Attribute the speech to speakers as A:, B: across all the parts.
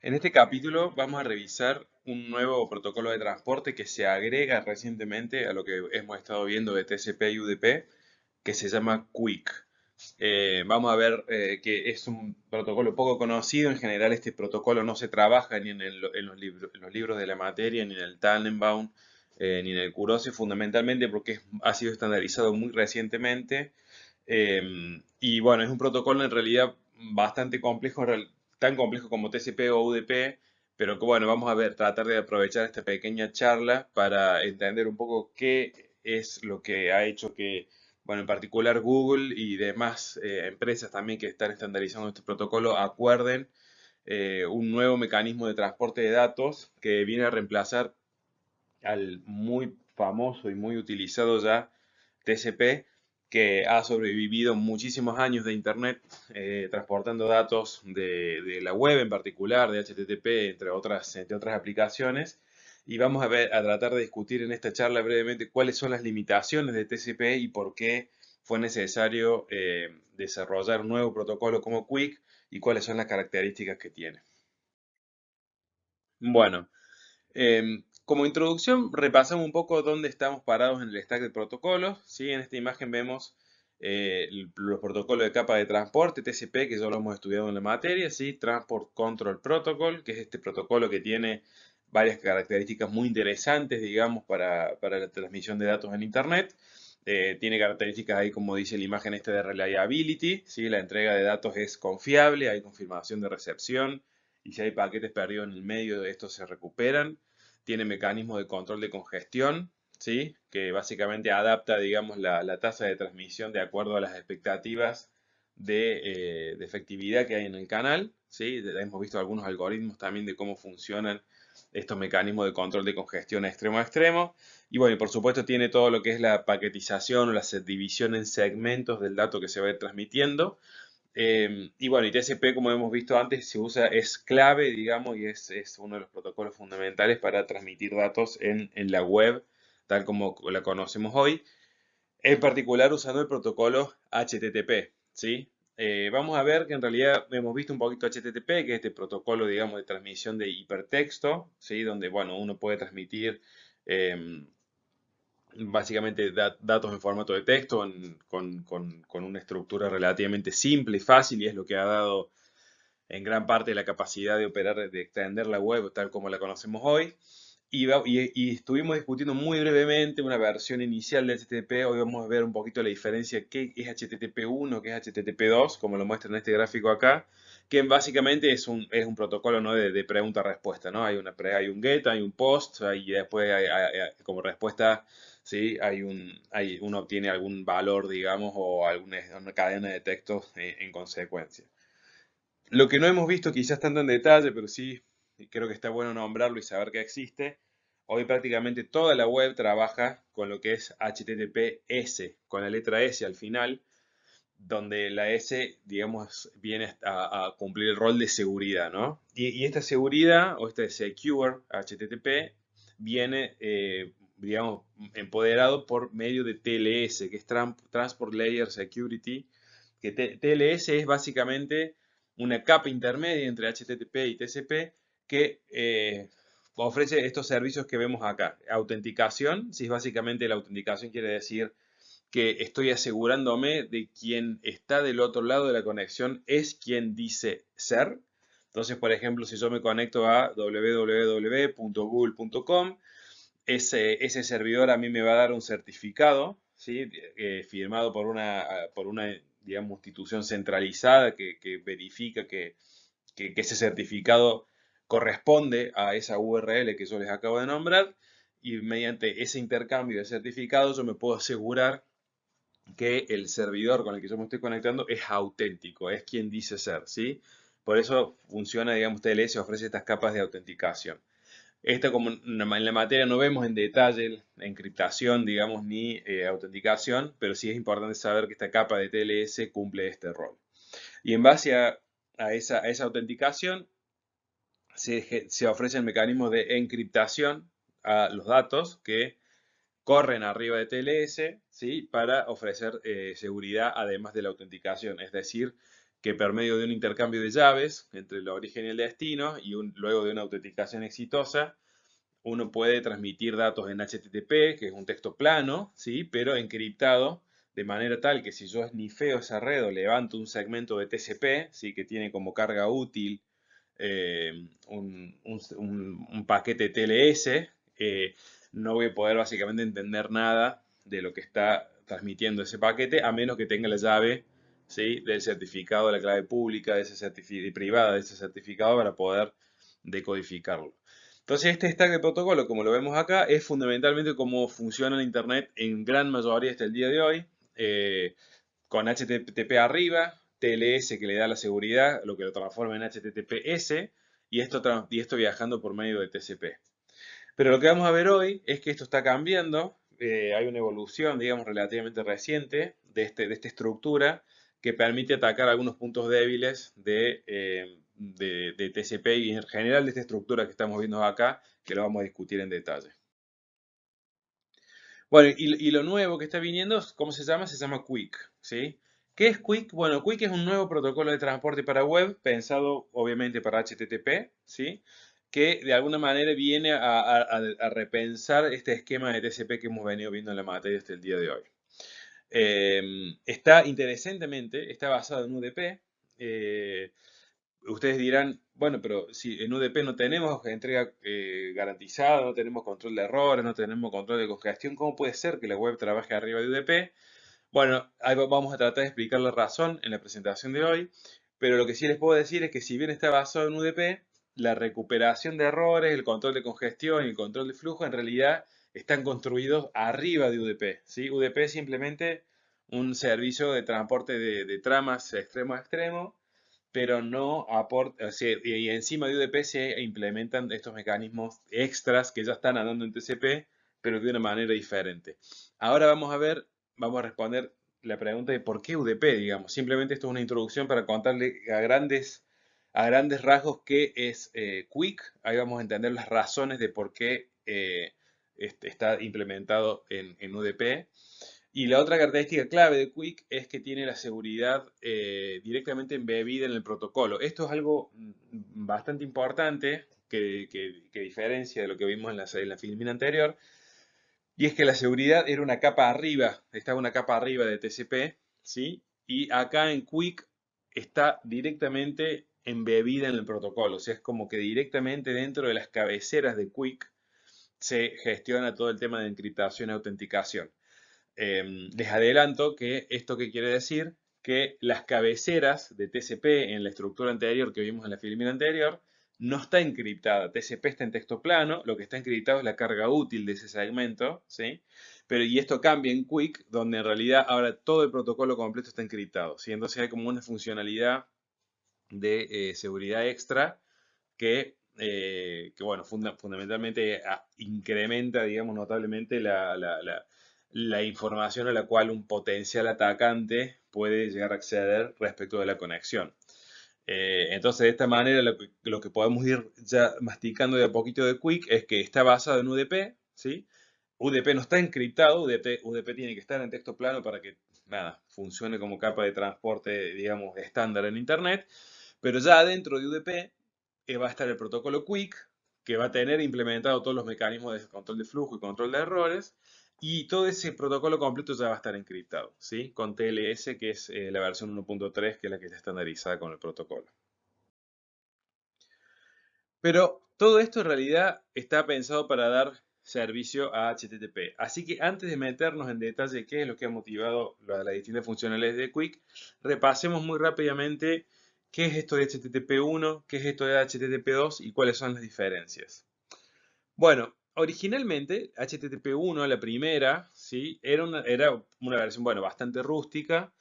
A: En este capítulo vamos a revisar un nuevo protocolo de transporte que se agrega recientemente a lo que hemos estado viendo de TCP y UDP, que se llama QUIC. Vamos a ver que es un protocolo poco conocido. En general este protocolo no se trabaja ni en los libros de la materia, ni en el Tannenbaum, ni en el Kurose, fundamentalmente porque ha sido estandarizado muy recientemente. Y bueno, es un protocolo en realidad bastante complejo, tan complejo como TCP o UDP, pero que bueno, vamos a ver, tratar de aprovechar esta pequeña charla para entender un poco qué es lo que ha hecho que, bueno, en particular Google y demás empresas también que están estandarizando este protocolo acuerden un nuevo mecanismo de transporte de datos que viene a reemplazar al muy famoso y muy utilizado ya TCP, que ha sobrevivido muchísimos años de Internet, transportando datos de la web en particular, de HTTP, entre otras aplicaciones. Y vamos a ver, a tratar de discutir en esta charla brevemente cuáles son las limitaciones de TCP y por qué fue necesario desarrollar un nuevo protocolo como QUIC y cuáles son las características que tiene. Bueno, como introducción, repasamos un poco dónde estamos parados en el stack de protocolos. ¿Sí? En esta imagen vemos los protocolos de capa de transporte, TCP, que ya lo hemos estudiado en la materia, ¿sí? Transport Control Protocol, que es este protocolo que tiene varias características muy interesantes, digamos, para la transmisión de datos en Internet. Tiene características ahí, como dice la imagen esta de reliability, ¿sí? La entrega de datos es confiable, hay confirmación de recepción, y si hay paquetes perdidos en el medio, estos se recuperan. Tiene mecanismos de control de congestión, ¿sí? Que básicamente adapta, digamos, la tasa de transmisión de acuerdo a las expectativas de efectividad que hay en el canal, ¿sí? Hemos visto algunos algoritmos también de cómo funcionan estos mecanismos de control de congestión extremo a extremo. Y bueno, y por supuesto tiene todo lo que es la paquetización o la división en segmentos del dato que se va a ir transmitiendo. Y bueno, y TCP, como hemos visto antes, se usa, es clave, digamos, y es uno de los protocolos fundamentales para transmitir datos en la web, tal como la conocemos hoy, en particular usando el protocolo HTTP, ¿sí? Vamos a ver que en realidad hemos visto un poquito HTTP, que es este protocolo, digamos, de transmisión de hipertexto, ¿sí? Donde, bueno, uno puede transmitir em, básicamente datos en formato de texto con una estructura relativamente simple y fácil, y es lo que ha dado en gran parte la capacidad de operar, de extender la web tal como la conocemos hoy. Y estuvimos discutiendo muy brevemente una versión inicial de HTTP. Hoy vamos a ver un poquito la diferencia, qué es HTTP 1, qué es HTTP 2, como lo muestra en este gráfico acá, que básicamente es un protocolo, ¿no? de pregunta-respuesta, ¿no? Hay un get, hay un post, y después como respuesta, ¿sí? Uno obtiene algún valor, digamos, o una cadena de textos en consecuencia. Lo que no hemos visto quizás tanto en detalle, pero sí creo que está bueno nombrarlo y saber que existe. Hoy prácticamente toda la web trabaja con lo que es HTTPS, con la letra S al final, donde la S, digamos, viene a cumplir el rol de seguridad, ¿no? Y esta seguridad, o este Secure HTTP, viene, digamos, empoderado por medio de TLS, que es Transport Layer Security, que TLS es básicamente una capa intermedia entre HTTP y TCP que ofrece estos servicios que vemos acá. Autenticación, si es básicamente la autenticación quiere decir que estoy asegurándome de quien está del otro lado de la conexión es quien dice ser. Entonces, por ejemplo, si yo me conecto a www.google.com, ese servidor a mí me va a dar un certificado, ¿sí? Firmado por una, digamos, institución centralizada que verifica que ese certificado corresponde a esa URL que yo les acabo de nombrar, y mediante ese intercambio de certificados yo me puedo asegurar que el servidor con el que yo me estoy conectando es auténtico, es quien dice ser, ¿sí? Por eso funciona, digamos, TLS ofrece estas capas de autenticación. Esta, como en la materia no vemos en detalle la encriptación, digamos, ni autenticación, pero sí es importante saber que esta capa de TLS cumple este rol. Y en base a esa autenticación se ofrecen mecanismos de encriptación a los datos que corren arriba de TLS, ¿sí? Para ofrecer seguridad además de la autenticación. Es decir, que por medio de un intercambio de llaves entre el origen y el destino, y luego de una autenticación exitosa, uno puede transmitir datos en HTTP, que es un texto plano, ¿sí? Pero encriptado, de manera tal que si yo snifeo esa red o levanto un segmento de TCP, ¿sí? Que tiene como carga útil un paquete TLS, no voy a poder básicamente entender nada de lo que está transmitiendo ese paquete, a menos que tenga la llave, ¿sí? Del certificado de la clave pública de ese y privada de ese certificado para poder decodificarlo. Entonces, este stack de protocolo, como lo vemos acá, es fundamentalmente cómo funciona el Internet en gran mayoría hasta el día de hoy, con HTTP arriba, TLS que le da la seguridad, lo que lo transforma en HTTPS, y esto viajando por medio de TCP. Pero lo que vamos a ver hoy es que esto está cambiando, hay una evolución, digamos, relativamente reciente de esta estructura que permite atacar algunos puntos débiles de TCP y en general de esta estructura que estamos viendo acá, que lo vamos a discutir en detalle. Bueno, y lo nuevo que está viniendo, ¿cómo se llama? Se llama QUIC, ¿sí? ¿Qué es QUIC? Bueno, QUIC es un nuevo protocolo de transporte para web, pensado obviamente para HTTP, ¿sí? Que de alguna manera viene a repensar este esquema de TCP que hemos venido viendo en la materia hasta el día de hoy. Interesantemente, está basado en UDP. Ustedes dirán, bueno, pero si en UDP no tenemos entrega garantizada, no tenemos control de errores, no tenemos control de congestión, ¿cómo puede ser que la web trabaje arriba de UDP? Bueno, ahí vamos a tratar de explicar la razón en la presentación de hoy, pero lo que sí les puedo decir es que si bien está basado en UDP, la recuperación de errores, el control de congestión y el control de flujo en realidad están construidos arriba de UDP, ¿sí? UDP es simplemente un servicio de transporte de tramas extremo a extremo, pero no aporta, o sea, y encima de UDP se implementan estos mecanismos extras que ya están andando en TCP, pero de una manera diferente. Ahora vamos a responder la pregunta de por qué UDP, digamos. Simplemente esto es una introducción para contarle a grandes rasgos qué es QUIC. Ahí vamos a entender las razones de por qué está implementado en UDP. Y la otra característica clave de QUIC es que tiene la seguridad directamente embebida en el protocolo. Esto es algo bastante importante que diferencia de lo que vimos en la filmina anterior. Y es que la seguridad era una capa arriba, estaba una capa arriba de TCP, ¿sí? Y acá en QUIC está directamente embebida en el protocolo. O sea, es como que directamente dentro de las cabeceras de QUIC se gestiona todo el tema de encriptación y autenticación. Les adelanto que esto qué quiere decir, que las cabeceras de TCP en la estructura anterior que vimos en la filmina anterior no está encriptada. TCP está en texto plano, lo que está encriptado es la carga útil de ese segmento, ¿sí? Pero y esto cambia en QUIC, donde en realidad ahora todo el protocolo completo está encriptado, ¿sí? Entonces hay como una funcionalidad de seguridad extra que bueno, fundamentalmente incrementa, digamos, notablemente la información a la cual un potencial atacante puede llegar a acceder respecto de la conexión. Entonces, de esta manera, lo que podemos ir ya masticando de a poquito de QUIC es que está basado en UDP, ¿sí? UDP no está encriptado, UDP tiene que estar en texto plano para que, nada, funcione como capa de transporte, digamos, estándar en Internet. Pero ya dentro de UDP va a estar el protocolo QUIC, que va a tener implementado todos los mecanismos de control de flujo y control de errores, y todo ese protocolo completo ya va a estar encriptado, ¿sí? Con TLS, que es la versión 1.3, que es la que está estandarizada con el protocolo. Pero todo esto en realidad está pensado para dar servicio a HTTP. Así que antes de meternos en detalle qué es lo que ha motivado las distintas funcionalidades de QUIC, repasemos muy rápidamente qué es esto de HTTP1, qué es esto de HTTP2 y cuáles son las diferencias. Bueno, originalmente HTTP1, la primera, ¿sí? era una versión, bueno, bastante rústica,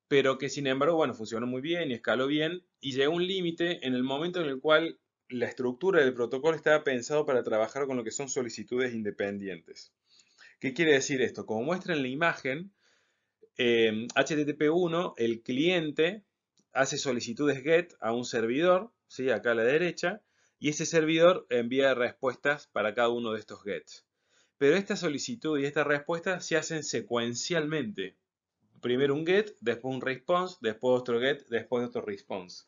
A: pero que sin embargo, bueno, funcionó muy bien y escaló bien y llegó a un límite en el momento en el cual la estructura del protocolo estaba pensado para trabajar con lo que son solicitudes independientes. ¿Qué quiere decir esto? Como muestra en la imagen, HTTP1, el cliente hace solicitudes GET a un servidor, ¿sí? Acá a la derecha, y ese servidor envía respuestas para cada uno de estos GETs. Pero esta solicitud y esta respuesta se hacen secuencialmente. primero un get, después un response, después otro get, después otro response.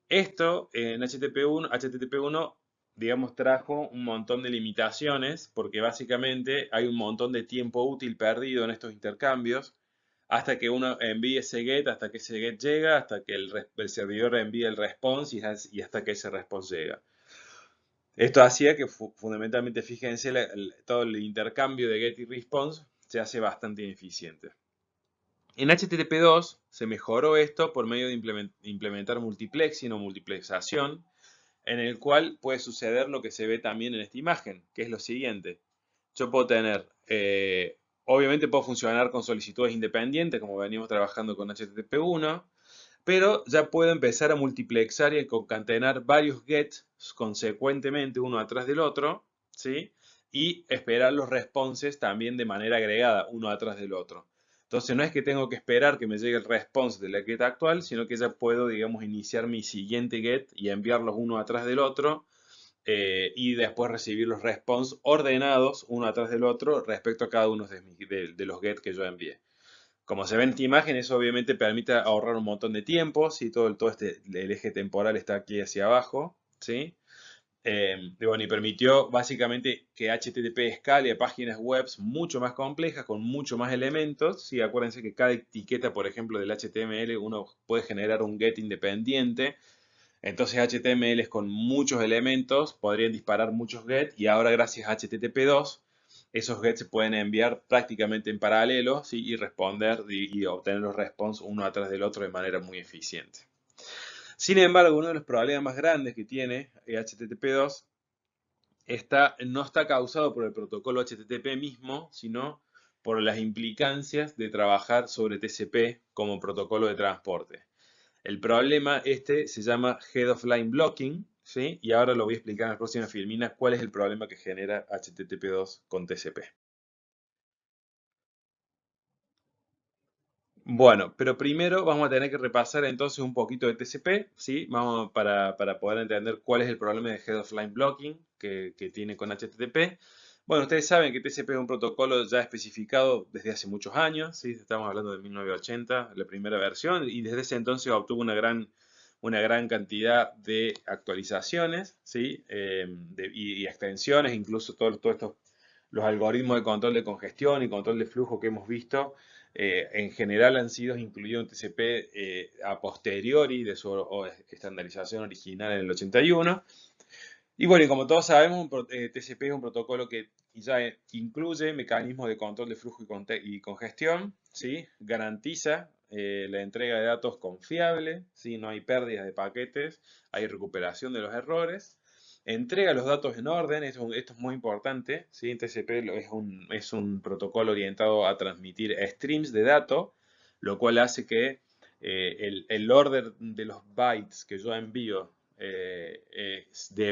A: Esto en HTTP1, digamos, trajo un montón de limitaciones porque básicamente hay un montón de tiempo útil perdido en estos intercambios hasta que uno envíe ese get, hasta que ese get llega, hasta que el servidor envíe el response y hasta que ese response llega. Esto hacía que fundamentalmente, fíjense, todo el intercambio de get y response se hace bastante ineficiente. En HTTP2 se mejoró esto por medio de implementar multiplexing o multiplexación, en el cual puede suceder lo que se ve también en esta imagen, que es lo siguiente. Yo puedo tener, obviamente puedo funcionar con solicitudes independientes, como venimos trabajando con HTTP1, pero ya puedo empezar a multiplexar y a concatenar varios gets consecuentemente uno atrás del otro, ¿sí? Y esperar los responses también de manera agregada, uno atrás del otro. Entonces no es que tengo que esperar que me llegue el response de la get actual, sino que ya puedo, digamos, iniciar mi siguiente get y enviarlos uno atrás del otro y después recibir los response ordenados uno atrás del otro respecto a cada uno de los get que yo envié. Como se ve en esta imagen, eso obviamente permite ahorrar un montón de tiempo, ¿sí? Todo el eje temporal está aquí hacia abajo, ¿sí? Y permitió básicamente que HTTP escale a páginas web mucho más complejas, con mucho más elementos, ¿sí? Acuérdense que cada etiqueta, por ejemplo, del HTML, uno puede generar un get independiente. Entonces HTML con muchos elementos podrían disparar muchos get y ahora gracias a HTTP2 esos gets se pueden enviar prácticamente en paralelo, ¿sí? Y responder y obtener los response uno atrás del otro de manera muy eficiente. Sin embargo, uno de los problemas más grandes que tiene HTTP2 no está causado por el protocolo HTTP mismo, sino por las implicancias de trabajar sobre TCP como protocolo de transporte. El problema se llama Head of Line Blocking, ¿sí? Y ahora lo voy a explicar en la próxima filmina cuál es el problema que genera HTTP2 con TCP. Bueno, pero primero vamos a tener que repasar entonces un poquito de TCP, ¿sí? Para poder entender cuál es el problema de Head of Line Blocking que tiene con HTTP. Bueno, ustedes saben que TCP es un protocolo ya especificado desde hace muchos años, ¿sí? Estamos hablando de 1980, la primera versión, y desde ese entonces obtuvo una gran cantidad de actualizaciones, ¿sí? Y extensiones, incluso todos estos, los algoritmos de control de congestión y control de flujo que hemos visto en general han sido incluidos en TCP a posteriori de su estandarización original en el 81. Y bueno, y como todos sabemos, TCP es un protocolo que ya incluye mecanismos de control de flujo y congestión, ¿sí? Garantiza la entrega de datos confiable, ¿sí? No hay pérdidas de paquetes, hay recuperación de los errores. Entrega los datos en orden, esto es muy importante, ¿sí? TCP es un protocolo orientado a transmitir streams de datos, lo cual hace que el orden de los bytes que yo envío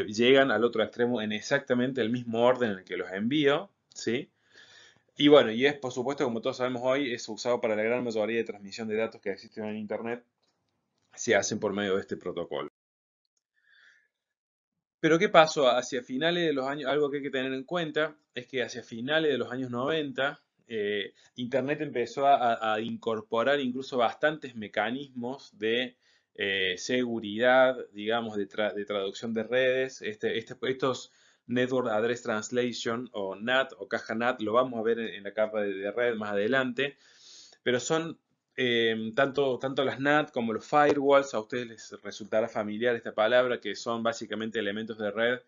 A: llegan al otro extremo en exactamente el mismo orden en el que los envío, ¿sí? Y bueno, y es por supuesto, como todos sabemos hoy, es usado para la gran mayoría de transmisión de datos que existen en Internet, se hacen por medio de este protocolo. Pero ¿qué pasó? Hacia finales de los años, algo que hay que tener en cuenta es que hacia finales de los años 90, Internet empezó a incorporar incluso bastantes mecanismos de seguridad, digamos, de traducción de redes. Estos Network Address Translation o NAT o caja NAT, lo vamos a ver en la capa de red más adelante, pero son tanto las NAT como los firewalls, a ustedes les resultará familiar esta palabra, que son básicamente elementos de red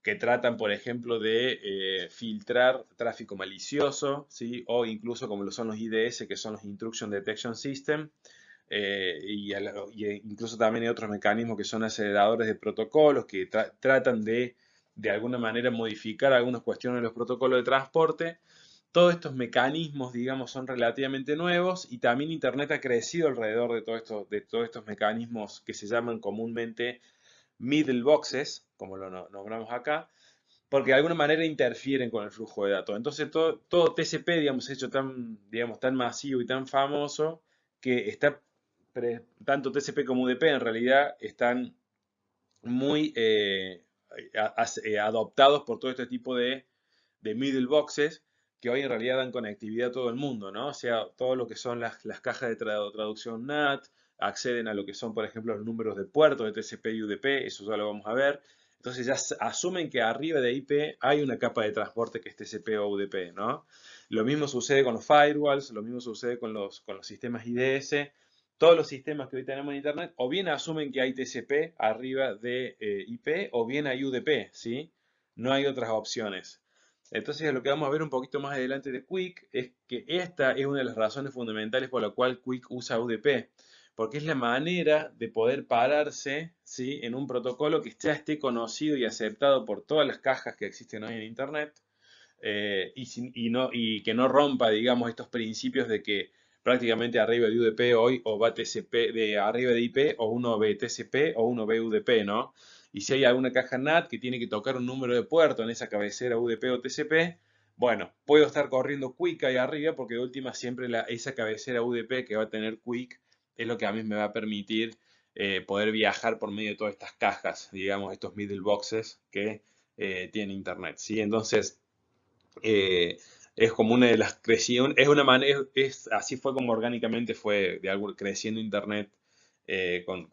A: que tratan, por ejemplo, de filtrar tráfico malicioso, ¿sí? O incluso como lo son los IDS, que son los Intrusion Detection System, y incluso también hay otros mecanismos que son aceleradores de protocolos que tratan de alguna manera modificar algunas cuestiones de los protocolos de transporte. Todos estos mecanismos, digamos, son relativamente nuevos y también Internet ha crecido alrededor de todos estos mecanismos que se llaman comúnmente middle boxes, como lo nombramos acá, porque de alguna manera interfieren con el flujo de datos. Entonces todo TCP, digamos, hecho digamos, tan masivo y tan famoso que tanto TCP como UDP en realidad están muy adoptados por todo este tipo de middle boxes que hoy en realidad dan conectividad a todo el mundo, ¿no? O sea, todo lo que son las cajas de traducción NAT, acceden a lo que son, por ejemplo, los números de puertos de TCP y UDP, eso ya lo vamos a ver. Entonces ya asumen que arriba de IP hay una capa de transporte que es TCP o UDP, ¿no? Lo mismo sucede con los firewalls, lo mismo sucede con los sistemas IDS. Todos los sistemas que hoy tenemos en Internet o bien asumen que hay TCP arriba de IP o bien hay UDP, ¿sí? No hay otras opciones. Entonces lo que vamos a ver un poquito más adelante de Quick es que esta es una de las razones fundamentales por la cual Quick usa UDP, porque es la manera de poder pararse, ¿sí?, en un protocolo que ya esté conocido y aceptado por todas las cajas que existen hoy en Internet, y que no rompa, digamos, estos principios de que prácticamente arriba de UDP hoy o va TCP, de arriba de IP o uno ve TCP o uno ve UDP, ¿no? Y si hay alguna caja NAT que tiene que tocar un número de puerto en esa cabecera UDP o TCP, bueno, puedo estar corriendo Quick ahí arriba porque de última siempre esa cabecera UDP que va a tener Quick es lo que a mí me va a permitir poder viajar por medio de todas estas cajas, digamos, estos middle boxes que tiene Internet, ¿sí? Entonces, eh, es como una de las creciendo, es una manera, así fue como orgánicamente fue de algo creciendo Internet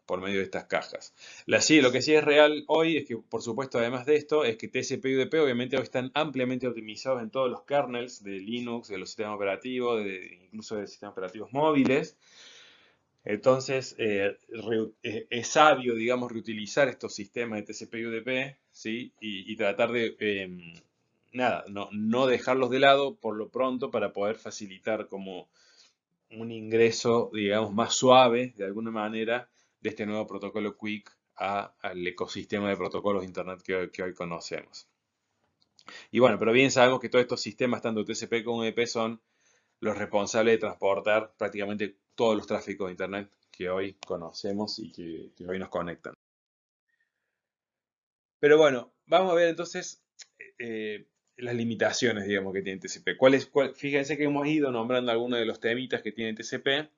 A: por medio de estas cajas. Sí, lo que sí es real hoy es que, por supuesto, además de esto, es que TCP y UDP obviamente hoy están ampliamente optimizados en todos los kernels de Linux, de los sistemas operativos, incluso de sistemas operativos móviles. Entonces, es sabio, digamos, reutilizar estos sistemas de TCP y UDP, ¿sí? Y tratar de, nada, no dejarlos de lado por lo pronto para poder facilitar como un ingreso, digamos, más suave, de alguna manera, de este nuevo protocolo Quick al ecosistema de protocolos de Internet que hoy conocemos. Y bueno, pero bien sabemos que todos estos sistemas, tanto TCP como UDP, son los responsables de transportar prácticamente todos los tráficos de Internet que hoy conocemos y que hoy nos conectan. Pero bueno, vamos a ver entonces las limitaciones, digamos, que tiene TCP. Fíjense que hemos ido nombrando algunos de los temitas que tiene TCP,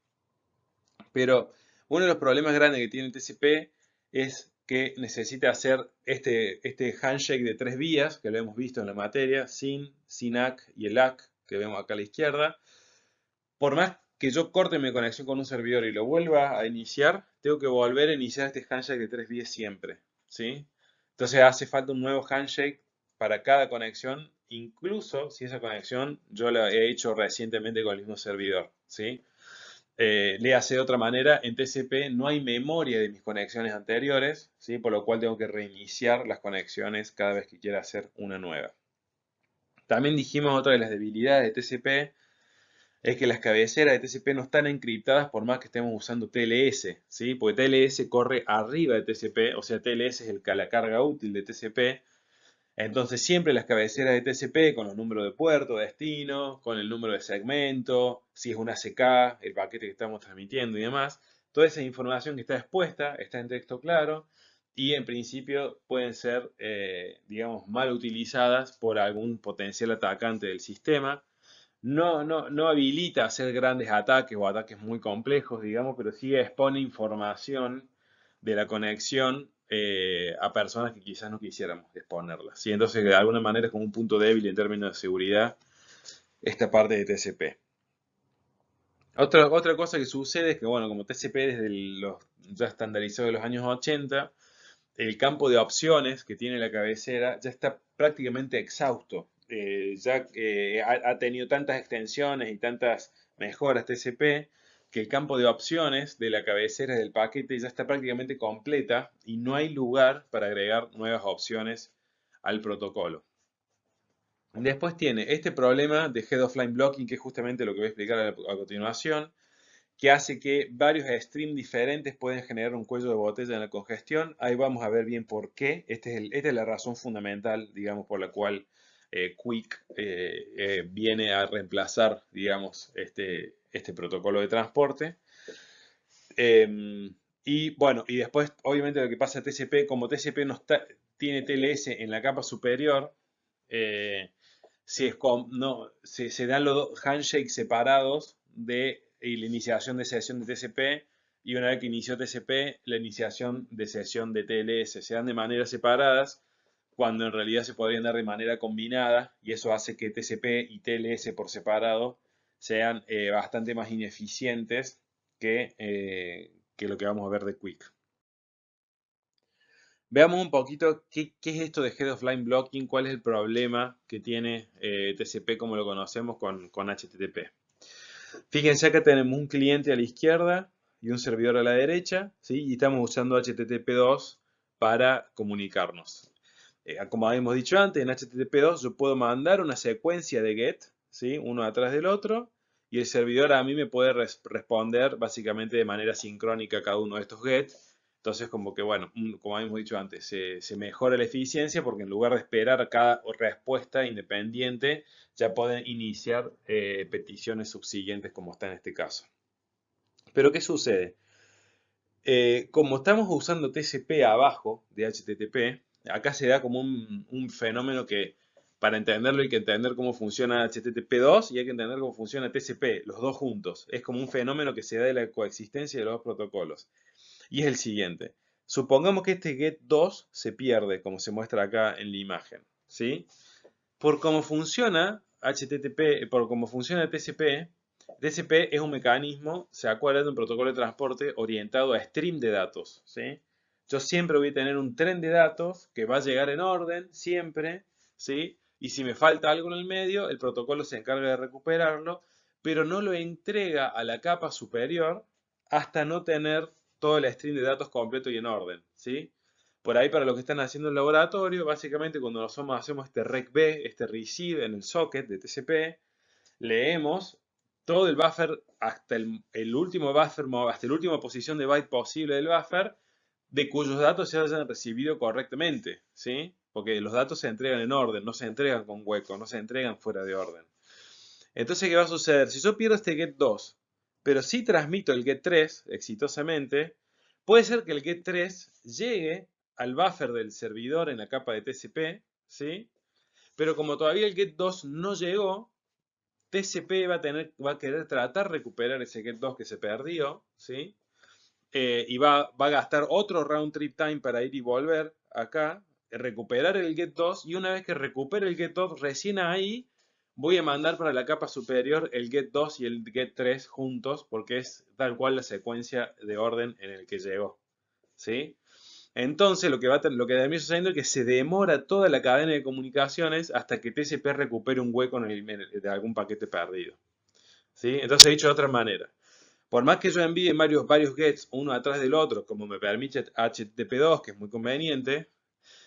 A: pero uno de los problemas grandes que tiene TCP es que necesita hacer este handshake de 3 vías, que lo hemos visto en la materia, SYN, ACK y el ACK, que vemos acá a la izquierda. Por más que yo corte mi conexión con un servidor y lo vuelva a iniciar, tengo que volver a iniciar este handshake de 3 vías siempre, ¿sí? Entonces hace falta un nuevo handshake para cada conexión, incluso si esa conexión yo la he hecho recientemente con el mismo servidor, ¿sí? Léase de otra manera, en TCP no hay memoria de mis conexiones anteriores, ¿sí? Por lo cual tengo que reiniciar las conexiones cada vez que quiera hacer una nueva. También dijimos otra de las debilidades de TCP es que las cabeceras de TCP no están encriptadas por más que estemos usando TLS, ¿sí? Porque TLS corre arriba de TCP, o sea, TLS es la carga útil de TCP. Entonces siempre las cabeceras de TCP con los números de puerto, destino, con el número de segmento, si es un ACK, el paquete que estamos transmitiendo y demás, toda esa información que está expuesta está en texto claro y en principio pueden ser, digamos, mal utilizadas por algún potencial atacante del sistema. No habilita hacer grandes ataques o ataques muy complejos, digamos, pero sí expone información de la conexión a personas que quizás no quisiéramos exponerla, ¿sí? Entonces, de alguna manera es como un punto débil en términos de seguridad esta parte de TCP. Otra cosa que sucede es que, bueno, como TCP desde los ya estandarizado de los años 80, el campo de opciones que tiene la cabecera ya está prácticamente exhausto. Ya ha tenido tantas extensiones y tantas mejoras TCP que el campo de opciones de la cabecera del paquete ya está prácticamente completa y no hay lugar para agregar nuevas opciones al protocolo. Después tiene este problema de head of line blocking, que es justamente lo que voy a explicar a continuación, que hace que varios streams diferentes pueden generar un cuello de botella en la congestión. Ahí vamos a ver bien por qué. Esta es la razón fundamental, digamos, por la cual Quick viene a reemplazar, digamos, este protocolo de transporte. Y bueno, y después, obviamente, lo que pasa a TCP, como TCP tiene TLS en la capa superior, se dan los dos handshakes separados de la iniciación de sesión de TCP y una vez que inició TCP, la iniciación de sesión de TLS. Se dan de maneras separadas cuando en realidad se podrían dar de manera combinada y eso hace que TCP y TLS por separado sean bastante más ineficientes que lo que vamos a ver de Quick. Veamos un poquito qué es esto de Head of Line Blocking, cuál es el problema que tiene TCP como lo conocemos con HTTP. Fíjense acá tenemos un cliente a la izquierda y un servidor a la derecha, ¿sí? Y estamos usando HTTP2 para comunicarnos. Como habíamos dicho antes, en HTTP2 yo puedo mandar una secuencia de GET, ¿sí? Uno atrás del otro, y el servidor a mí me puede responder básicamente de manera sincrónica a cada uno de estos GET. Entonces, como que, bueno, como habíamos dicho antes, se mejora la eficiencia porque en lugar de esperar cada respuesta independiente, ya pueden iniciar peticiones subsiguientes como está en este caso. Pero, ¿qué sucede? Como estamos usando TCP abajo de HTTP, acá se da como un fenómeno que para entenderlo hay que entender cómo funciona HTTP2 y hay que entender cómo funciona TCP, los dos juntos. Es como un fenómeno que se da de la coexistencia de los dos protocolos. Y es el siguiente. Supongamos que este GET2 se pierde, como se muestra acá en la imagen, ¿sí? Por cómo funciona HTTP, por cómo funciona TCP, TCP es un mecanismo, se acuerda, de un protocolo de transporte orientado a stream de datos, ¿sí? Yo siempre voy a tener un tren de datos que va a llegar en orden, siempre, ¿sí? Y si me falta algo en el medio, el protocolo se encarga de recuperarlo, pero no lo entrega a la capa superior hasta no tener todo el stream de datos completo y en orden, ¿sí? Por ahí, para lo que están haciendo en el laboratorio, básicamente cuando nosotros hacemos este REC-B, este receive en el socket de TCP, leemos todo el buffer hasta el último buffer, hasta la última posición de byte posible del buffer, de cuyos datos se hayan recibido correctamente, ¿sí? Porque los datos se entregan en orden, no se entregan con huecos, no se entregan fuera de orden. Entonces, ¿qué va a suceder? Si yo pierdo este get2, pero sí transmito el get3 exitosamente, puede ser que el get3 llegue al buffer del servidor en la capa de TCP, ¿sí? Pero como todavía el get2 no llegó, TCP va a querer tratar de recuperar ese get2 que se perdió, ¿sí? Y va a gastar otro round trip time para ir y volver acá, recuperar el get2, y una vez que recupere el get2, recién ahí voy a mandar para la capa superior el get2 y el get3 juntos, porque es tal cual la secuencia de orden en el que llegó, ¿sí? Entonces lo que termina sucediendo es que se demora toda la cadena de comunicaciones hasta que TCP recupere un hueco de algún paquete perdido, ¿sí? Entonces, dicho de otra manera, por más que yo envíe varios gets uno atrás del otro, como me permite HTTP2, que es muy conveniente,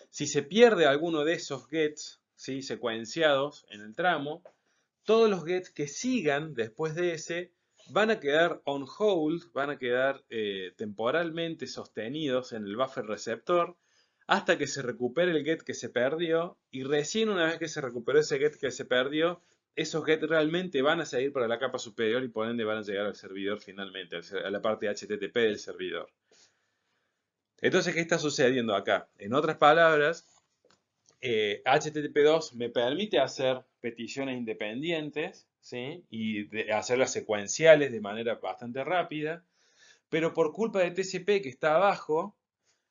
A: si se pierde alguno de esos gets, ¿sí?, secuenciados en el tramo, todos los gets que sigan después de ese van a quedar on hold, van a quedar temporalmente sostenidos en el buffer receptor hasta que se recupere el get que se perdió, y recién una vez que se recuperó ese get que se perdió, esos get realmente van a seguir para la capa superior y por ende van a llegar al servidor finalmente, a la parte HTTP del servidor. Entonces, ¿qué está sucediendo acá? En otras palabras, HTTP2 me permite hacer peticiones independientes, ¿sí?, y hacerlas secuenciales de manera bastante rápida, pero por culpa de TCP que está abajo,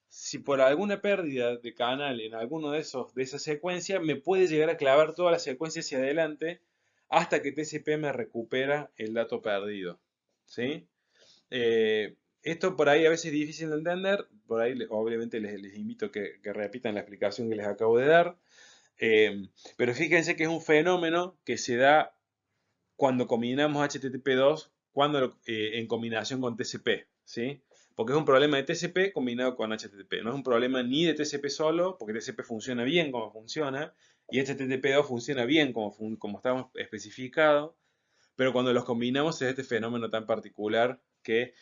A: si por alguna pérdida de canal en alguno de esa secuencia, me puede llegar a clavar toda la secuencia hacia adelante hasta que TCP me recupera el dato perdido, ¿sí? Esto por ahí a veces es difícil de entender, por ahí obviamente les invito a que repitan la explicación que les acabo de dar, pero fíjense que es un fenómeno que se da cuando combinamos HTTP2 en combinación con TCP, ¿sí? Porque es un problema de TCP combinado con HTTP, no es un problema ni de TCP solo, porque TCP funciona bien como funciona, y HTTP2 funciona bien como estamos especificados, pero cuando los combinamos es este fenómeno tan particular que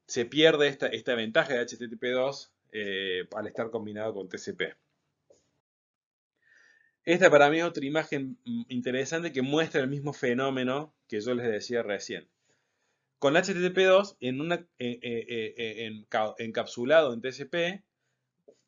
A: se pierde esta ventaja de HTTP2 al estar combinado con TCP. Esta para mí es otra imagen interesante que muestra el mismo fenómeno que yo les decía recién. Con HTTP2 encapsulado en TCP,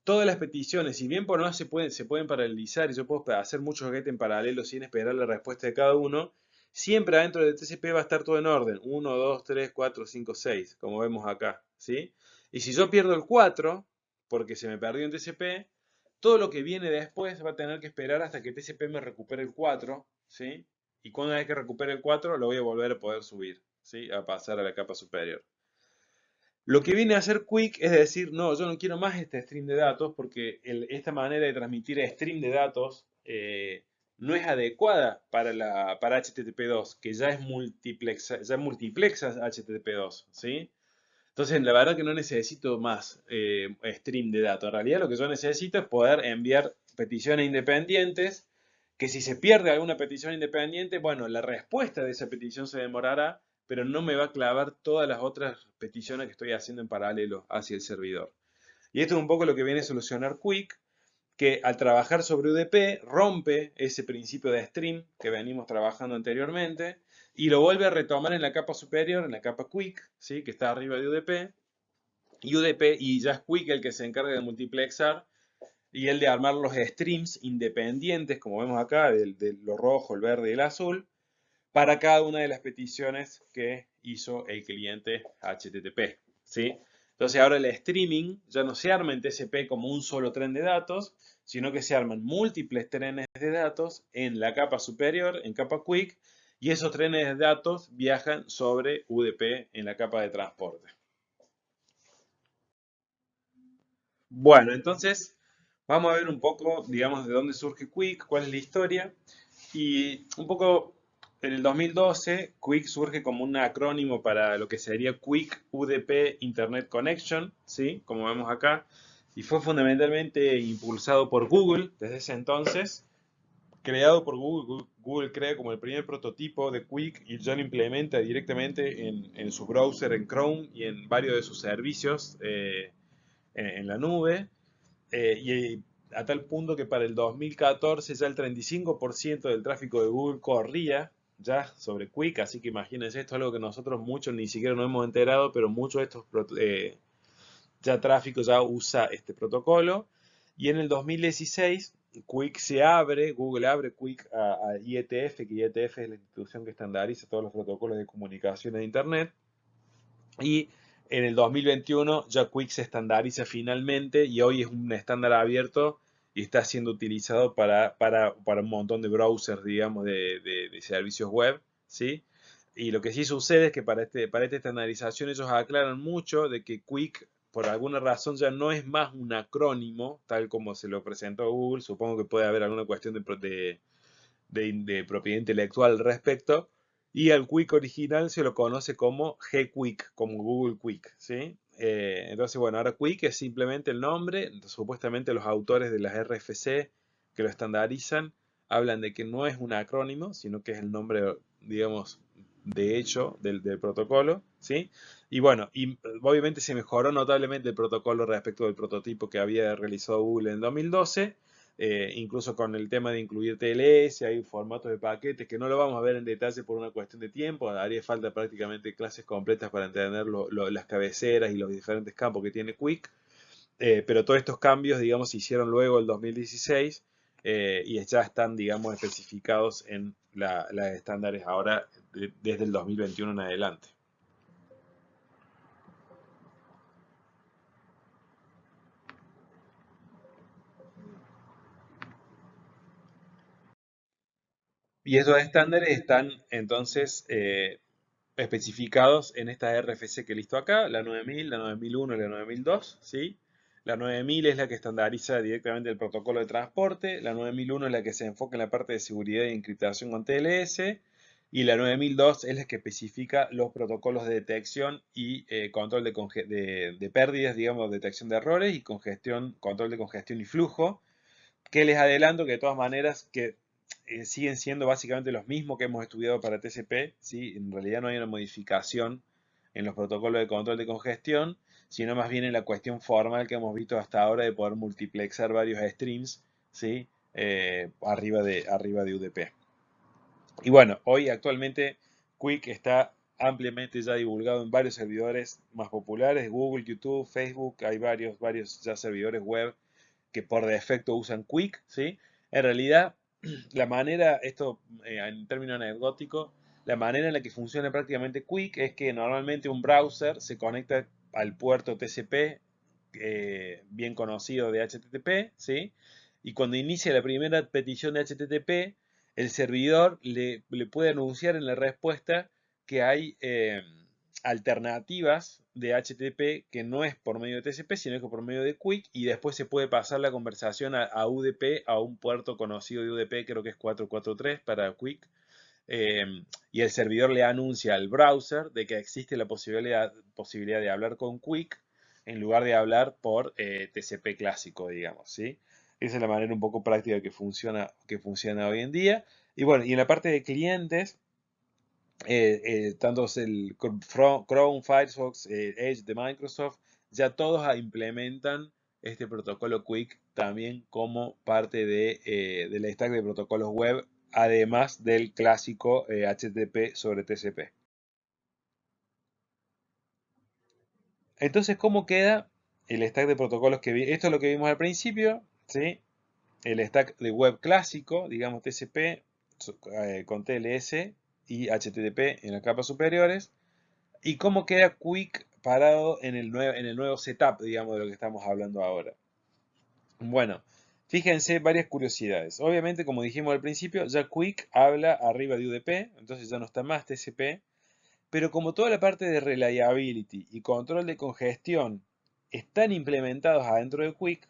A: todas las peticiones, si bien por no se pueden paralelizar y yo puedo hacer muchos get en paralelo sin esperar la respuesta de cada uno, siempre adentro de TCP va a estar todo en orden. 1, 2, 3, 4, 5, 6, como vemos acá, ¿sí? Y si yo pierdo el 4, porque se me perdió en TCP, Todo lo que viene después va a tener que esperar hasta que TCP me recupere el 4, ¿sí? Y cuando una vez que recupere el 4, lo voy a volver a poder subir, ¿sí? A pasar a la capa superior. Lo que viene a hacer Quick es decir, no, yo no quiero más este stream de datos porque esta manera de transmitir stream de datos no es adecuada para HTTP2, que ya es multiplexa HTTP2, ¿sí? Entonces, la verdad que no necesito más stream de datos. En realidad, lo que yo necesito es poder enviar peticiones independientes, que si se pierde alguna petición independiente, bueno, la respuesta de esa petición se demorará, pero no me va a clavar todas las otras peticiones que estoy haciendo en paralelo hacia el servidor. Y esto es un poco lo que viene a solucionar Quick, que al trabajar sobre UDP rompe ese principio de stream que venimos trabajando anteriormente y lo vuelve a retomar en la capa superior, en la capa Quick, ¿sí? Que está arriba de UDP. Y UDP y ya es Quick el que se encarga de multiplexar y el de armar los streams independientes, como vemos acá, de lo rojo, el verde y el azul, para cada una de las peticiones que hizo el cliente HTTP, ¿sí? Entonces ahora el streaming ya no se arma en TCP como un solo tren de datos, sino que se arman múltiples trenes de datos en la capa superior, en capa Quick, y esos trenes de datos viajan sobre UDP en la capa de transporte. Bueno, entonces vamos a ver un poco, digamos, de dónde surge Quick, cuál es la historia. Y un poco en el 2012, Quick surge como un acrónimo para lo que sería Quick UDP Internet Connection, ¿sí? Como vemos acá. Y fue fundamentalmente impulsado por Google desde ese entonces, creado por Google. Google crea como el primer prototipo de Quick y ya lo implementa directamente en su browser, en Chrome y en varios de sus servicios en la nube. Y a tal punto que para el 2014 ya el 35% del tráfico de Google corría ya sobre Quick, así que imagínense, esto es algo que nosotros muchos ni siquiera nos hemos enterado, pero muchos de estos ya tráfico ya usa este protocolo. Y en el 2016 Quick se abre, Google abre Quick a IETF, que IETF es la institución que estandariza todos los protocolos de comunicación de Internet. Y en el 2021 ya Quick se estandariza finalmente y hoy es un estándar abierto y está siendo utilizado para un montón de browsers, digamos, de servicios web, ¿sí? Y lo que sí sucede es que para esta estandarización ellos aclaran mucho de que Quick, por alguna razón, ya no es más un acrónimo, tal como se lo presentó Google. Supongo que puede haber alguna cuestión de propiedad intelectual al respecto. Y al Quick original se lo conoce como G-Quick, como Google Quick, ¿sí? Entonces, bueno, ahora Quick es simplemente el nombre. Supuestamente los autores de las RFC que lo estandarizan hablan de que no es un acrónimo, sino que es el nombre, digamos, de hecho del protocolo, ¿sí? Y bueno, y obviamente se mejoró notablemente el protocolo respecto del prototipo que había realizado Google en 2012. Incluso con el tema de incluir TLS, hay formatos de paquetes que no lo vamos a ver en detalle por una cuestión de tiempo, haría falta prácticamente clases completas para entender las cabeceras y los diferentes campos que tiene Quick, pero todos estos cambios, digamos, se hicieron luego el 2016 y ya están, digamos, especificados en las estándares ahora desde el 2021 en adelante. Y esos estándares están entonces especificados en esta RFC que listo acá, la 9000, la 9001 y la 9002, ¿sí? La 9000 es la que estandariza directamente el protocolo de transporte, la 9001 es la que se enfoca en la parte de seguridad y encriptación con TLS, y la 9002 es la que especifica los protocolos de detección y control de pérdidas, digamos, detección de errores y control de congestión y flujo, que les adelanto que de todas maneras que siguen siendo básicamente los mismos que hemos estudiado para TCP, ¿sí? En realidad no hay una modificación en los protocolos de control de congestión, sino más bien en la cuestión formal que hemos visto hasta ahora de poder multiplexar varios streams, ¿sí? Arriba de UDP. Y bueno, hoy actualmente Quick está ampliamente ya divulgado en varios servidores más populares, Google, YouTube, Facebook, hay varios ya servidores web que por defecto usan Quick, ¿sí? En realidad, la manera, esto en términos anecdóticos, la manera en la que funciona prácticamente Quick es que normalmente un browser se conecta al puerto TCP bien conocido de HTTP, ¿sí? Y cuando inicia la primera petición de HTTP, el servidor le puede anunciar en la respuesta que hay alternativas de HTTP que no es por medio de TCP, sino que por medio de QUIC, y después se puede pasar la conversación a UDP, a un puerto conocido de UDP, creo que es 443 para QUIC. Y el servidor le anuncia al browser de que existe la posibilidad de hablar con QUIC en lugar de hablar por TCP clásico, digamos, ¿sí? Esa es la manera un poco práctica que funciona hoy en día. Y bueno, y en la parte de clientes, tanto el Chrome, Firefox, Edge de Microsoft, ya todos implementan este protocolo QUIC también como parte del stack de protocolos web, además del clásico HTTP sobre TCP. Entonces, ¿cómo queda el stack de protocolos que vi? Esto es lo que vimos al principio, ¿sí? El stack de web clásico, digamos TCP, con TLS y HTTP en las capas superiores. ¿Y cómo queda QUIC parado en el nuevo setup, digamos, de lo que estamos hablando ahora? Bueno, fíjense varias curiosidades. Obviamente, como dijimos al principio, ya QUIC habla arriba de UDP, entonces ya no está más TCP. Pero como toda la parte de reliability y control de congestión están implementados adentro de QUIC,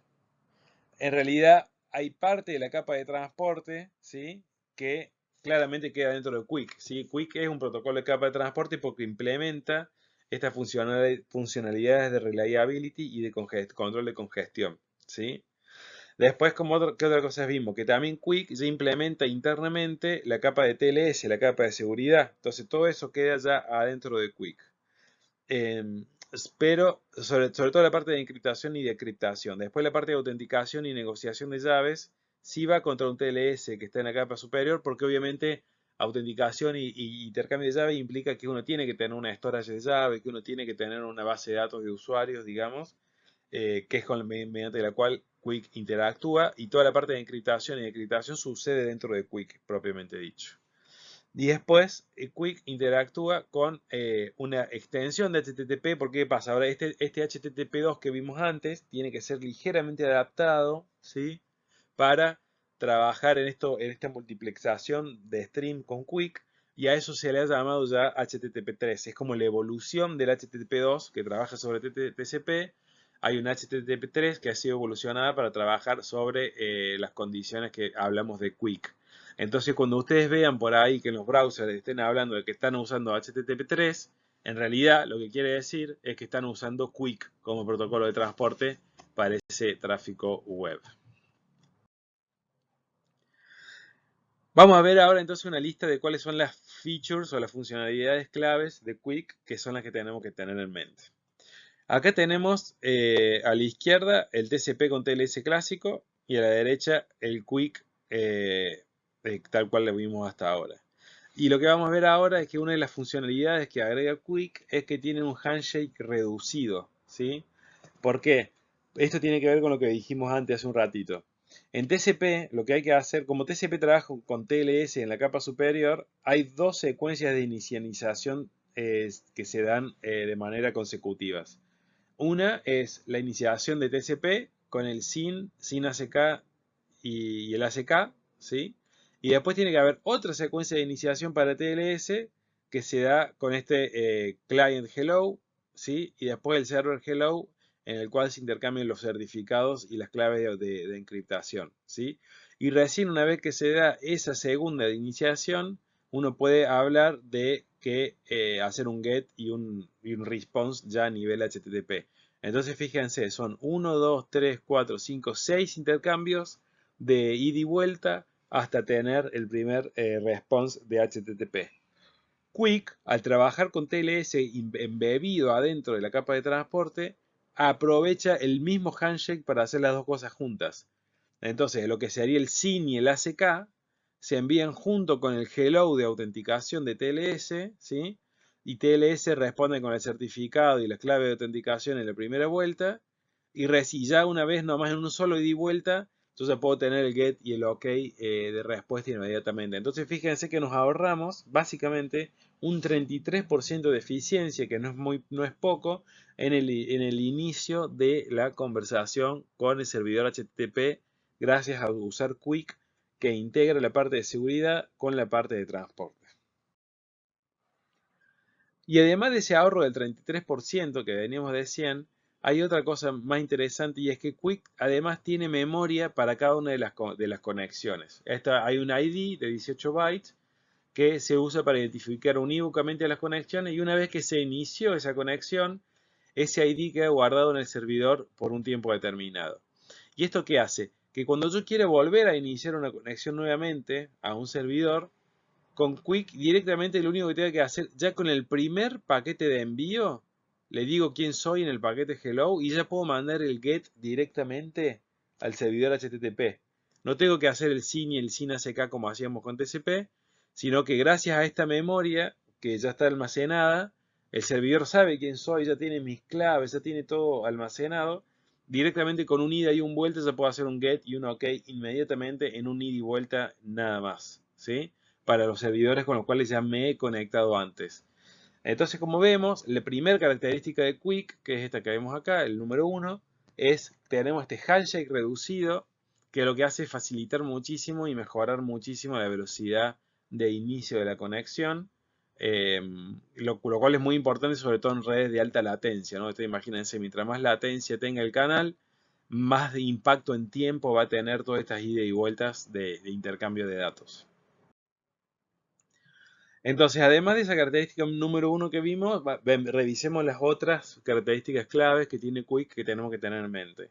A: en realidad hay parte de la capa de transporte, ¿sí?, que claramente queda dentro de QUIC, ¿sí? QUIC es un protocolo de capa de transporte porque implementa estas funcionalidades de reliability y de control de congestión, ¿sí? Después, ¿qué otras cosas vimos? Que también QUIC ya implementa internamente la capa de TLS, la capa de seguridad. Entonces, todo eso queda ya adentro de QUIC. Pero sobre todo la parte de encriptación y decriptación. Después la parte de autenticación y negociación de llaves sí va contra un TLS que está en la capa superior, porque obviamente autenticación y intercambio de llaves implica que uno tiene que tener una storage de llave, que uno tiene que tener una base de datos de usuarios, digamos, que es mediante la cual QUIC interactúa, y toda la parte de encriptación y decriptación sucede dentro de QUIC, propiamente dicho. Y después QUIC interactúa con una extensión de HTTP, porque ¿qué pasa? Ahora este HTTP2 que vimos antes tiene que ser ligeramente adaptado, ¿sí?, para trabajar en esta multiplexación de stream con QUIC, y a eso se le ha llamado ya HTTP3. Es como la evolución del HTTP2 que trabaja sobre TCP. Hay un HTTP3 que ha sido evolucionada para trabajar sobre las condiciones que hablamos de QUIC. Entonces, cuando ustedes vean por ahí que en los browsers estén hablando de que están usando HTTP3, en realidad lo que quiere decir es que están usando QUIC como protocolo de transporte para ese tráfico web. Vamos a ver ahora entonces una lista de cuáles son las features o las funcionalidades claves de QUIC, que son las que tenemos que tener en mente. Acá tenemos a la izquierda el TCP con TLS clásico y a la derecha el QUIC tal cual lo vimos hasta ahora. Y lo que vamos a ver ahora es que una de las funcionalidades que agrega QUIC es que tiene un handshake reducido, ¿sí? ¿Por qué? Esto tiene que ver con lo que dijimos antes hace un ratito. En TCP, lo que hay que hacer, como TCP trabaja con TLS en la capa superior, hay dos secuencias de inicialización que se dan de manera consecutivas. Una es la iniciación de TCP con el SYN ACK y el ACK, ¿sí? Y después tiene que haber otra secuencia de iniciación para TLS que se da con este client hello, ¿sí? Y después el server hello, en el cual se intercambian los certificados y las claves de encriptación, ¿sí? Y recién una vez que se da esa segunda de iniciación, uno puede hablar de que hacer un get y un response ya a nivel HTTP. Entonces fíjense, son 1, 2, 3, 4, 5, 6 intercambios de ida y vuelta hasta tener el primer response de HTTP. QUIC, al trabajar con TLS embebido adentro de la capa de transporte, aprovecha el mismo handshake para hacer las dos cosas juntas. Entonces, lo que sería el SYN y el ACK se envían junto con el hello de autenticación de TLS, ¿sí? Y TLS responde con el certificado y la clave de autenticación en la primera vuelta, y ya una vez nomás en un solo ida y vuelta, entonces puedo tener el get y el ok de respuesta inmediatamente. Entonces fíjense que nos ahorramos básicamente un 33% de eficiencia, que no es poco, en el inicio de la conversación con el servidor HTTP, gracias a usar Quick, que integra la parte de seguridad con la parte de transporte. Y además de ese ahorro del 33% que veníamos de 100, hay otra cosa más interesante, y es que Quick además tiene memoria para cada una de las conexiones. Hay un ID de 18 bytes que se usa para identificar unívocamente las conexiones, y una vez que se inició esa conexión, ese ID queda guardado en el servidor por un tiempo determinado. ¿Y esto qué hace? Que cuando yo quiera volver a iniciar una conexión nuevamente a un servidor, con Quick directamente lo único que tengo que hacer, ya con el primer paquete de envío, le digo quién soy en el paquete hello y ya puedo mandar el get directamente al servidor HTTP. No tengo que hacer el SYN y el SYN ACK como hacíamos con TCP, sino que gracias a esta memoria que ya está almacenada, el servidor sabe quién soy, ya tiene mis claves, ya tiene todo almacenado. Directamente con un ida y un vuelta ya puedo hacer un get y un ok inmediatamente en un ida y vuelta nada más, ¿sí? Para los servidores con los cuales ya me he conectado antes. Entonces, como vemos, la primera característica de Quick, que es esta que vemos acá, el número 1, es tenemos este handshake reducido, que lo que hace es facilitar muchísimo y mejorar muchísimo la velocidad de inicio de la conexión, lo cual es muy importante, sobre todo en redes de alta latencia, ¿no? Entonces, imagínense, mientras más latencia tenga el canal, más de impacto en tiempo va a tener todas estas idas y vueltas de intercambio de datos. Entonces, además de esa característica número 1 que vimos, revisemos las otras características claves que tiene Quick que tenemos que tener en mente.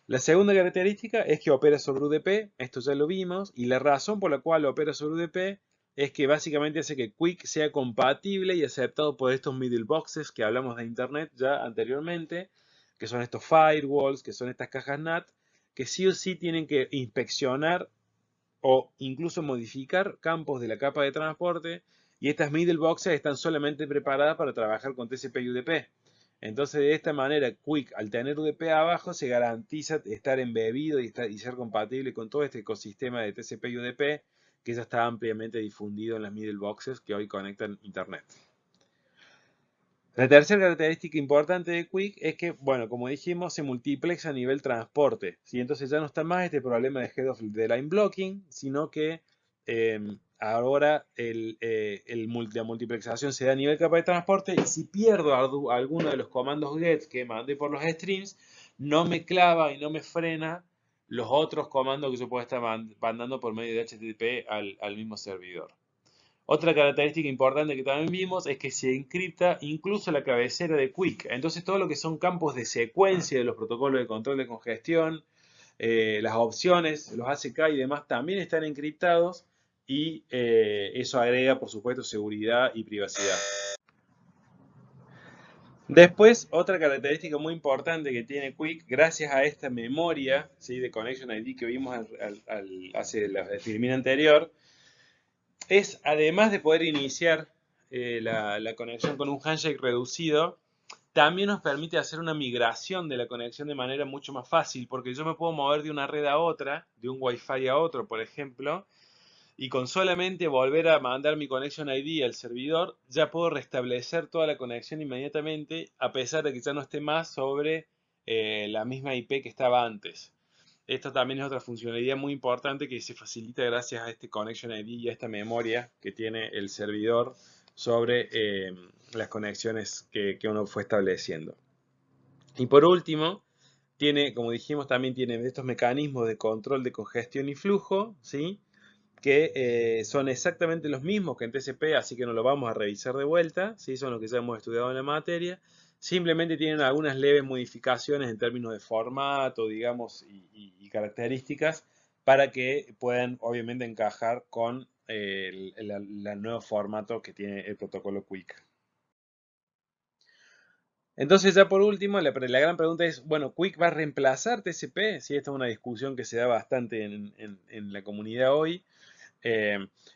A: La segunda característica es que opera sobre UDP, esto ya lo vimos, y la razón por la cual opera sobre UDP es que básicamente hace que Quick sea compatible y aceptado por estos middle boxes que hablamos de Internet ya anteriormente, que son estos firewalls, que son estas cajas NAT, que sí o sí tienen que inspeccionar o incluso modificar campos de la capa de transporte, y estas middle boxes están solamente preparadas para trabajar con TCP y UDP. Entonces, de esta manera, Quick, al tener UDP abajo, se garantiza estar embebido y ser compatible con todo este ecosistema de TCP y UDP que ya está ampliamente difundido en las middle boxes que hoy conectan Internet. La tercera característica importante de Quick es que, bueno, como dijimos, se multiplexa a nivel transporte, ¿sí? Entonces ya no está más este problema de head of the line blocking, sino que ahora la multiplexación se da a nivel capa de transporte, y si pierdo alguno de los comandos get que mandé por los streams, no me clava y no me frena los otros comandos que yo puedo estar mandando por medio de HTTP al mismo servidor. Otra característica importante que también vimos es que se encripta incluso la cabecera de Quick. Entonces todo lo que son campos de secuencia de los protocolos de control de congestión, las opciones, los ACK y demás también están encriptados, y eso agrega, por supuesto, seguridad y privacidad. Después, otra característica muy importante que tiene Quick, gracias a esta memoria, ¿sí?, de Connection ID que vimos hace la filmina anterior, es, además de poder iniciar la conexión con un handshake reducido, también nos permite hacer una migración de la conexión de manera mucho más fácil, porque yo me puedo mover de una red a otra, de un Wi-Fi a otro, por ejemplo, y con solamente volver a mandar mi Connection ID al servidor, ya puedo restablecer toda la conexión inmediatamente, a pesar de que ya no esté más sobre la misma IP que estaba antes. Esto también es otra funcionalidad muy importante que se facilita gracias a este Connection ID y a esta memoria que tiene el servidor sobre las conexiones que uno fue estableciendo. Y por último, tiene, como dijimos, también tiene estos mecanismos de control de congestión y flujo, ¿sí?, que son exactamente los mismos que en TCP, así que no lo vamos a revisar de vuelta, ¿sí?, son los que ya hemos estudiado en la materia. Simplemente tienen algunas leves modificaciones en términos de formato, digamos, y características, para que puedan obviamente encajar con el nuevo formato que tiene el protocolo Quick. Entonces, ya por último, la gran pregunta es, bueno, ¿Quick va a reemplazar TCP? Sí, esta es una discusión que se da bastante en la comunidad hoy.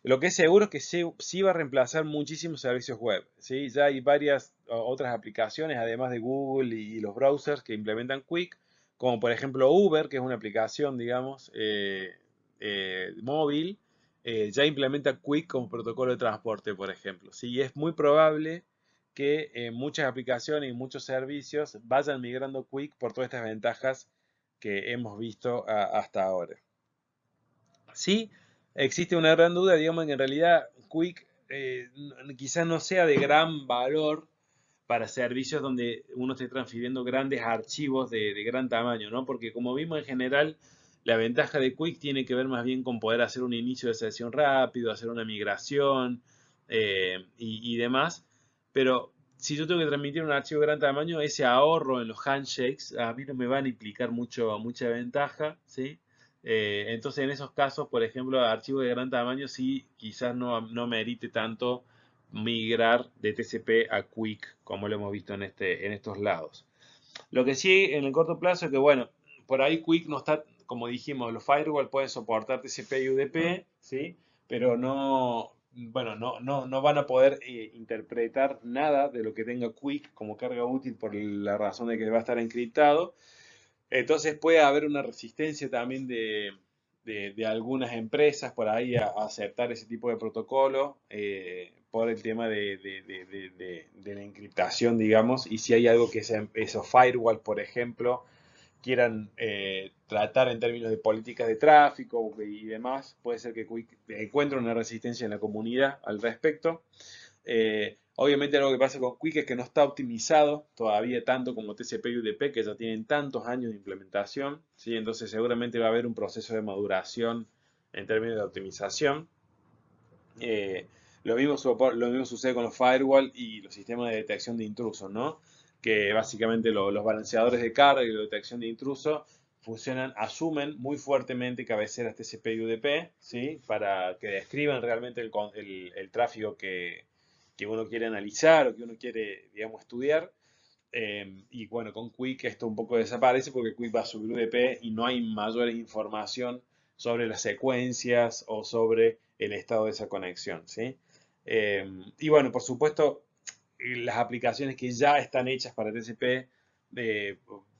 A: Lo que es seguro es que sí va a reemplazar muchísimos servicios web, ¿sí? Ya hay varias otras aplicaciones, además de Google y los browsers, que implementan Quick, como por ejemplo Uber, que es una aplicación, digamos, móvil, ya implementa Quick como protocolo de transporte, por ejemplo. ¿Sí? Y es muy probable que muchas aplicaciones y muchos servicios vayan migrando Quick por todas estas ventajas que hemos visto hasta ahora. Sí, existe una gran duda, digamos, que en realidad Quick quizás no sea de gran valor para servicios donde uno esté transfiriendo grandes archivos de gran tamaño, ¿no? Porque como vimos en general, la ventaja de Quick tiene que ver más bien con poder hacer un inicio de sesión rápido, hacer una migración y demás. Pero si yo tengo que transmitir un archivo de gran tamaño, ese ahorro en los handshakes a mí no me van a implicar mucha ventaja, ¿sí? Entonces en esos casos, por ejemplo, archivos de gran tamaño sí quizás no merite tanto migrar de TCP a Quick, como lo hemos visto en estos lados. Lo que sí en el corto plazo es que, bueno, por ahí Quick no está, como dijimos, los firewall pueden soportar TCP y UDP, ¿sí? Pero no, bueno, no van a poder interpretar nada de lo que tenga Quick como carga útil por la razón de que va a estar encriptado. Entonces puede haber una resistencia también de algunas empresas por ahí a aceptar ese tipo de protocolo por el tema de la encriptación, digamos, y si hay algo que esos firewall, por ejemplo, quieran tratar en términos de políticas de tráfico y demás, puede ser que encuentre una resistencia en la comunidad al respecto. Obviamente lo que pasa con Quick es que no está optimizado todavía tanto como TCP y UDP, que ya tienen tantos años de implementación, ¿sí? Entonces seguramente va a haber un proceso de maduración en términos de optimización. Eh, lo mismo sucede con los firewall y los sistemas de detección de intrusos, ¿no? Que básicamente los balanceadores de carga y la detección de intrusos asumen muy fuertemente cabeceras TCP y UDP, ¿sí? Para que describan realmente el tráfico que uno quiere analizar o que uno quiere, digamos, estudiar. Y bueno, con Quick esto un poco desaparece porque Quick va a subir UDP y no hay mayor información sobre las secuencias o sobre el estado de esa conexión, ¿sí? Y bueno, por supuesto, las aplicaciones que ya están hechas para TCP,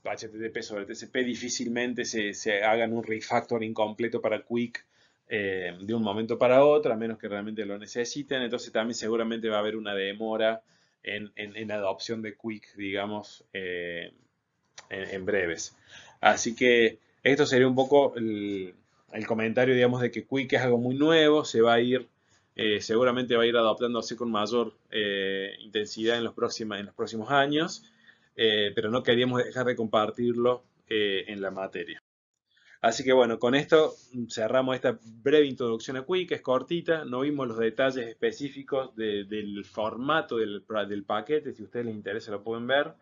A: HTTP sobre TCP, difícilmente se hagan un refactoring completo para Quick de un momento para otro, a menos que realmente lo necesiten. Entonces también seguramente va a haber una demora en la adopción de Quick, digamos, en breves. Así que esto sería un poco el comentario, digamos, de que Quick es algo muy nuevo, se va a ir, seguramente va a ir adoptándose con mayor intensidad en los próximos años, pero no queríamos dejar de compartirlo en la materia. Así que bueno, con esto cerramos esta breve introducción a Quick, es cortita, no vimos los detalles específicos del formato del paquete, si a ustedes les interesa lo pueden ver.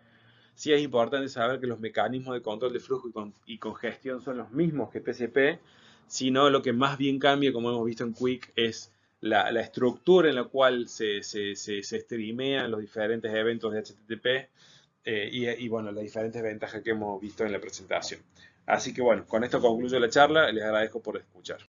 A: Sí es importante saber que los mecanismos de control de flujo y congestión son los mismos que TCP, sino lo que más bien cambia, como hemos visto en Quick, es la estructura en la cual se streamean los diferentes eventos de HTTP y bueno, las diferentes ventajas que hemos visto en la presentación. Así que bueno, con esto concluyo la charla, les agradezco por escuchar.